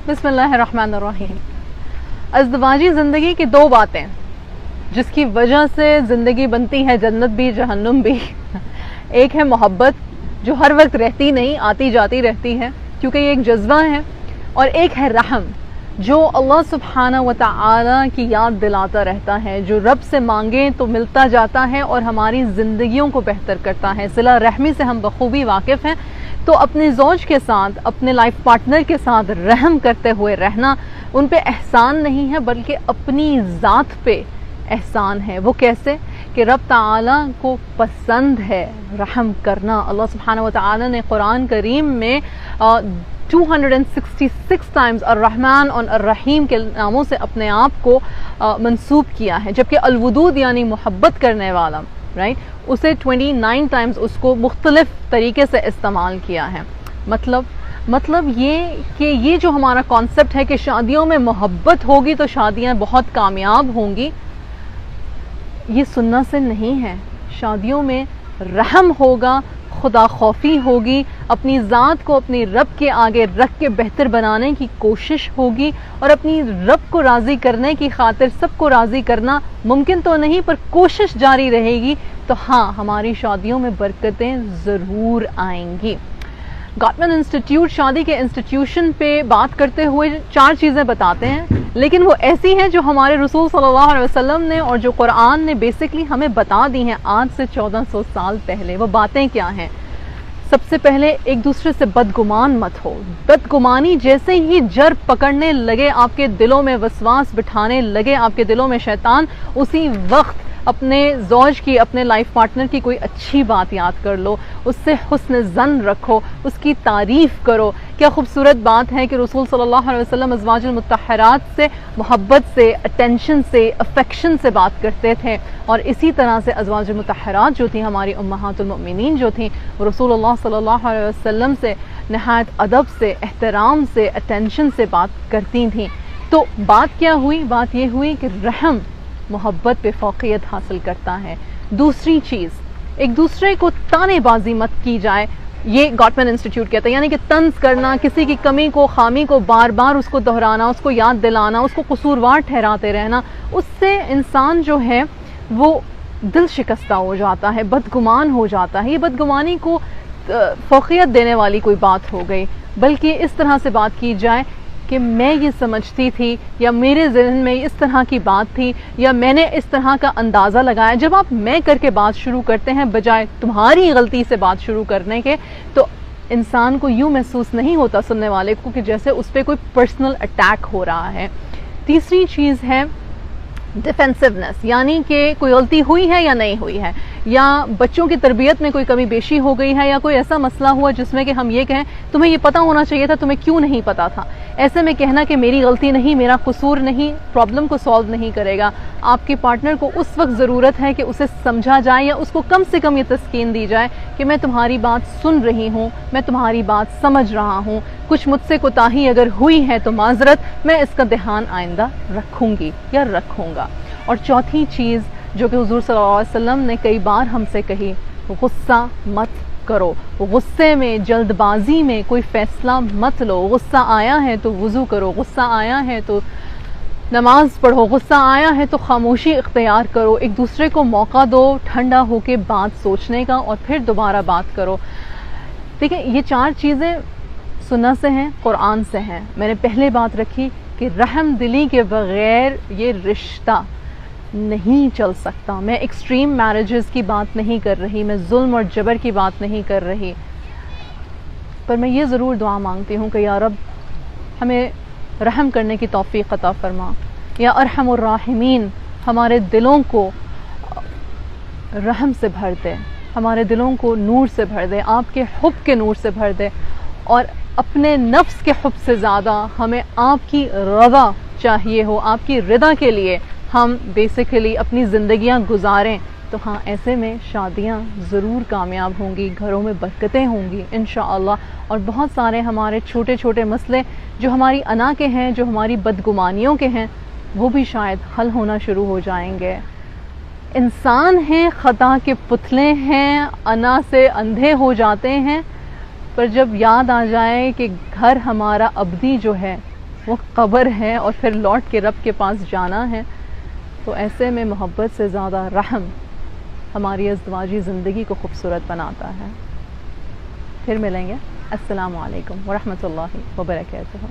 بسم اللہ الرحمن الرحیم۔ ازدواجی زندگی کی دو باتیں جس کی وجہ سے زندگی بنتی ہے جنت بھی جہنم بھی، ایک ہے محبت جو ہر وقت رہتی نہیں، آتی جاتی رہتی ہے کیونکہ یہ ایک جذبہ ہے، اور ایک ہے رحم جو اللہ سبحانہ و تعالی کی یاد دلاتا رہتا ہے، جو رب سے مانگیں تو ملتا جاتا ہے اور ہماری زندگیوں کو بہتر کرتا ہے۔ صلہ رحمی سے ہم بخوبی واقف ہیں، تو اپنے زوج کے ساتھ، اپنے لائف پارٹنر کے ساتھ رحم کرتے ہوئے رہنا ان پہ احسان نہیں ہے بلکہ اپنی ذات پہ احسان ہے۔ وہ کیسے کہ رب تعالیٰ کو پسند ہے رحم کرنا۔ اللہ سبحانہ و تعالیٰ نے قرآن کریم میں 266 ٹائمز الرحمن اور الرحیم کے ناموں سے اپنے آپ کو منسوب کیا ہے، جبکہ الودود یعنی محبت کرنے والا اسے 29 ٹائمز اس کو مختلف طریقے سے استعمال کیا ہے۔ مطلب یہ کہ یہ جو ہمارا کانسیپٹ ہے کہ شادیوں میں محبت ہوگی تو شادیاں بہت کامیاب ہوں گی، یہ سننا سے نہیں ہے۔ شادیوں میں رحم ہوگا، خدا خوفی ہوگی، اپنی ذات کو اپنی رب کے آگے رکھ کے بہتر بنانے کی کوشش ہوگی، اور اپنی رب کو راضی کرنے کی خاطر سب کو راضی کرنا ممکن تو نہیں پر کوشش جاری رہے گی، تو ہاں ہماری شادیوں میں برکتیں ضرور آئیں گی۔ گاٹمن انسٹیٹیوٹ شادی کے انسٹیٹیوشن پہ بات کرتے ہوئے 4 چیزیں بتاتے ہیں، لیکن وہ ایسی ہیں جو ہمارے رسول صلی اللہ علیہ وسلم نے اور جو قرآن نے بیسکلی ہمیں بتا دی ہیں آج سے 1400 سال پہلے۔ وہ باتیں کیا ہیں؟ سب سے پہلے ایک دوسرے سے بدگمان مت ہو۔ بدگمانی جیسے ہی جر پکڑنے لگے، آپ کے دلوں میں وسواس بٹھانے لگے، آپ کے دلوں میں شیطان، اسی وقت اپنے زوج کی، اپنے لائف پارٹنر کی کوئی اچھی بات یاد کر لو، اس سے حسن ظن رکھو، اس کی تعریف کرو۔ کیا خوبصورت بات ہے کہ رسول صلی اللہ علیہ وسلم ازواج المطہرات سے محبت سے، اٹینشن سے، افیکشن سے بات کرتے تھے، اور اسی طرح سے ازواج المطہرات جو تھیں، ہماری امہات المؤمنین جو تھیں، وہ رسول اللہ صلی اللہ علیہ وسلم سے نہایت ادب سے، احترام سے، اٹینشن سے بات کرتی تھیں۔ تو بات کیا ہوئی؟ بات یہ ہوئی کہ رحم محبت پہ فوقیت حاصل کرتا ہے۔ دوسری چیز، ایک دوسرے کو تانے بازی مت کی جائے، یہ گاٹمن انسٹیٹیوٹ کہتا ہے، یعنی کہ طنز کرنا، کسی کی کمی کو، خامی کو بار بار اس کو دہرانا، اس کو یاد دلانا، اس کو قصوروار ٹھہراتے رہنا، اس سے انسان جو ہے وہ دل شکستہ ہو جاتا ہے، بدگمان ہو جاتا ہے۔ یہ بدگمانی کو فوقیت دینے والی کوئی بات ہو گئی، بلکہ اس طرح سے بات کی جائے کہ میں یہ سمجھتی تھی، یا میرے ذہن میں اس طرح کی بات تھی، یا میں نے اس طرح کا اندازہ لگایا۔ جب آپ میں کر کے بات شروع کرتے ہیں بجائے تمہاری غلطی سے بات شروع کرنے کے، تو انسان کو یوں محسوس نہیں ہوتا سننے والے کو کہ جیسے اس پہ کوئی پرسنل اٹیک ہو رہا ہے۔ تیسری چیز ہے ڈیفینسونیس، یعنی کہ کوئی غلطی ہوئی ہے یا نہیں ہوئی ہے، یا بچوں کی تربیت میں کوئی کمی بیشی ہو گئی ہے، یا کوئی ایسا مسئلہ ہوا جس میں کہ ہم یہ کہیں تمہیں یہ پتہ ہونا چاہیے تھا، تمہیں کیوں نہیں پتہ تھا۔ ایسے میں کہنا کہ میری غلطی نہیں، میرا قصور نہیں، پرابلم کو سالو نہیں کرے گا۔ آپ کے پارٹنر کو اس وقت ضرورت ہے کہ اسے سمجھا جائے، یا اس کو کم سے کم یہ تسکین دی جائے کہ میں تمہاری بات سن رہی ہوں، میں تمہاری بات سمجھ رہا ہوں، کچھ مجھ سے کوتاہی اگر ہوئی ہے تو معذرت، میں اس کا دھیان آئندہ رکھوں گی یا رکھوں گا۔ اور چوتھی چیز جو کہ حضور صلی اللہ علیہ وسلم نے کئی بار ہم سے کہی، غصہ مت کرو۔ غصے میں، جلد بازی میں کوئی فیصلہ مت لو۔ غصہ آیا ہے تو وضو کرو، غصہ آیا ہے تو نماز پڑھو، غصہ آیا ہے تو خاموشی اختیار کرو، ایک دوسرے کو موقع دو ٹھنڈا ہو کے بات سوچنے کا، اور پھر دوبارہ بات کرو۔ دیکھیں یہ 4 چیزیں سنت سے ہیں، قرآن سے ہیں۔ میں نے پہلے بات رکھی کہ رحم دلی کے بغیر یہ رشتہ نہیں چل سکتا۔ میں ایکسٹریم میرجز کی بات نہیں کر رہی، میں ظلم اور جبر کی بات نہیں کر رہی، پر میں یہ ضرور دعا مانگتی ہوں کہ یا رب ہمیں رحم کرنے کی توفیق عطا فرما، یا ارحم الراحمین ہمارے دلوں کو رحم سے بھر دے، ہمارے دلوں کو نور سے بھر دے، آپ کے حب کے نور سے بھر دے، اور اپنے نفس کے حب سے زیادہ ہمیں آپ کی رضا چاہیے ہو، آپ کی رضا کے لیے ہم بیسیکلی اپنی زندگیاں گزاریں۔ تو ہاں ایسے میں شادیاں ضرور کامیاب ہوں گی، گھروں میں برکتیں ہوں گی انشاءاللہ، اور بہت سارے ہمارے چھوٹے چھوٹے مسئلے جو ہماری انا کے ہیں، جو ہماری بدگمانیوں کے ہیں، وہ بھی شاید حل ہونا شروع ہو جائیں گے۔ انسان ہیں، خطا کے پتلے ہیں، انا سے اندھے ہو جاتے ہیں، پر جب یاد آ جائے کہ گھر ہمارا ابدی جو ہے وہ قبر ہے اور پھر لوٹ کے رب کے پاس جانا ہے. تو ایسے میں محبت سے زیادہ رحم ہماری ازدواجی زندگی کو خوبصورت بناتا ہے. پھر ملیں گے. السلام علیکم ورحمۃ اللہ وبرکاتہ.